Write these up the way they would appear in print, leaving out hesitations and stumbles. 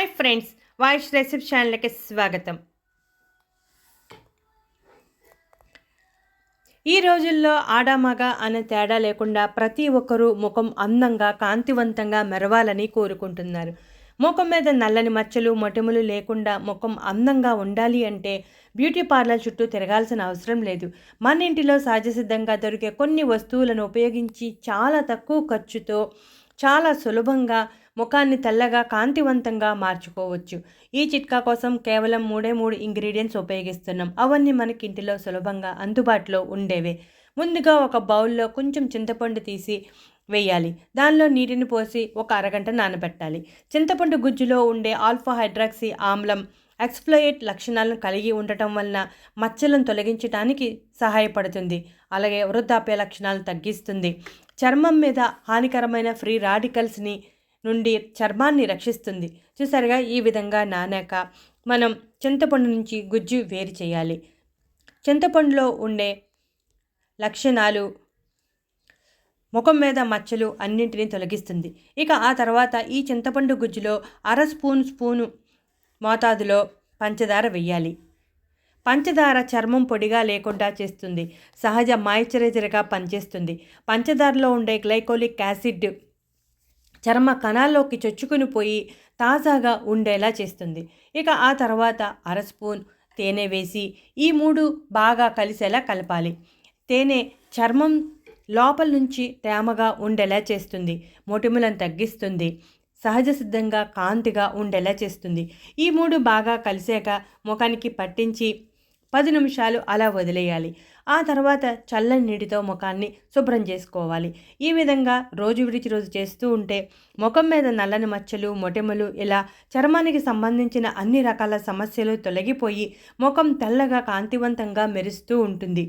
Hi friends, వాయిష్ recipe ఛానల్కి స్వాగతం. ఈ రోజుల్లో ఆడామగ అనే తేడా లేకుండా ప్రతి ఒక్కరూ ముఖం అందంగా కాంతివంతంగా మెరవాలని కోరుకుంటున్నారు. ముఖం మీద నల్లని మచ్చలు మొటిమలు లేకుండా ముఖం అందంగా ఉండాలి అంటే బ్యూటీ పార్లర్ చుట్టూ తిరగాల్సిన అవసరం లేదు. మన ఇంటిలో సహజసిద్ధంగా దొరికే కొన్ని వస్తువులను ఉపయోగించి చాలా తక్కువ ఖర్చుతో చాలా సులభంగా ముఖాన్ని తెల్లగా కాంతివంతంగా మార్చుకోవచ్చు. ఈ చిట్కా కోసం కేవలం మూడు ఇంగ్రీడియంట్స్ ఉపయోగిస్తున్నాం. అవన్నీ మనకి ఇంటిలో సులభంగా అందుబాటులో ఉండేవే. ముందుగా ఒక బౌల్లో కొంచెం చింతపండు తీసి వేయాలి. దానిలో నీటిని పోసి ఒక అరగంట నానబెట్టాలి. చింతపండు గుజ్జులో ఉండే ఆల్ఫా హైడ్రాక్సీ ఆమ్లం ఎక్స్ఫ్లోయేట్ లక్షణాలను కలిగి ఉండటం వలన మచ్చలను తొలగించడానికి సహాయపడుతుంది. అలాగే వృద్ధాప్య లక్షణాలను తగ్గిస్తుంది. చర్మం మీద హానికరమైన ఫ్రీ రాడికల్స్ని నుండి చర్మాన్ని రక్షిస్తుంది. చూసారుగా, ఈ విధంగా నానాక మనం చింతపండు నుంచి గుజ్జు వేరు చేయాలి. చింతపండులో ఉండే లక్షణాలు ముఖం మీద మచ్చలు అన్నింటినీ తొలగిస్తుంది. ఇక ఆ తర్వాత ఈ చింతపండు గుజ్జులో స్పూను మోతాదులో పంచదార వెయ్యాలి. పంచదార చర్మం పొడిగా లేకుండా చేస్తుంది. సహజ మాయిశ్చరైజర్గా పనిచేస్తుంది. పంచదారలో ఉండే గ్లైకోలిక్ యాసిడ్ చర్మ కణాల్లోకి చొచ్చుకుని పోయి తాజాగా ఉండేలా చేస్తుంది. ఇక ఆ తర్వాత స్పూన్ తేనె వేసి ఈ మూడు బాగా కలిసేలా కలపాలి. తేనె చర్మం లోపల నుంచి తేమగా ఉండేలా చేస్తుంది. మొటిమలను తగ్గిస్తుంది. సహజ సిద్ధంగా కాంతిగా ఉండేలా చేస్తుంది. ఈ మూడు బాగా కలిసాక ముఖానికి పట్టించి 10 నిమిషాలు అలా వదిలేయాలి. ఆ తర్వాత చల్లని నీటితో ముఖాన్ని శుభ్రం చేసుకోవాలి. ఈ విధంగా రోజు విడిచి రోజు చేస్తూ ఉంటే ముఖం మీద నల్లని మచ్చలు మొటిమలు ఇలా చర్మానికి సంబంధించిన అన్ని రకాల సమస్యలు తొలగిపోయి ముఖం తెల్లగా కాంతివంతంగా మెరుస్తూ ఉంటుంది.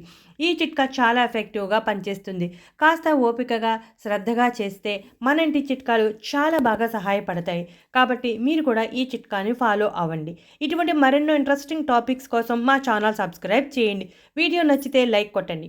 ఈ చిట్కా చాలా ఎఫెక్టివ్గా పనిచేస్తుంది. కాస్త ఓపికగా శ్రద్ధగా చేస్తే మన ఇంటి చిట్కాలు చాలా బాగా సహాయపడతాయి. కాబట్టి మీరు కూడా ఈ చిట్కాని ఫాలో అవ్వండి. ఇటువంటి మరెన్నో ఇంట్రెస్టింగ్ టాపిక్స్ కోసం మా ఛానల్ సబ్స్క్రైబ్ చేయండి. వీడియో నచ్చితే లైక్ కొట్టండి.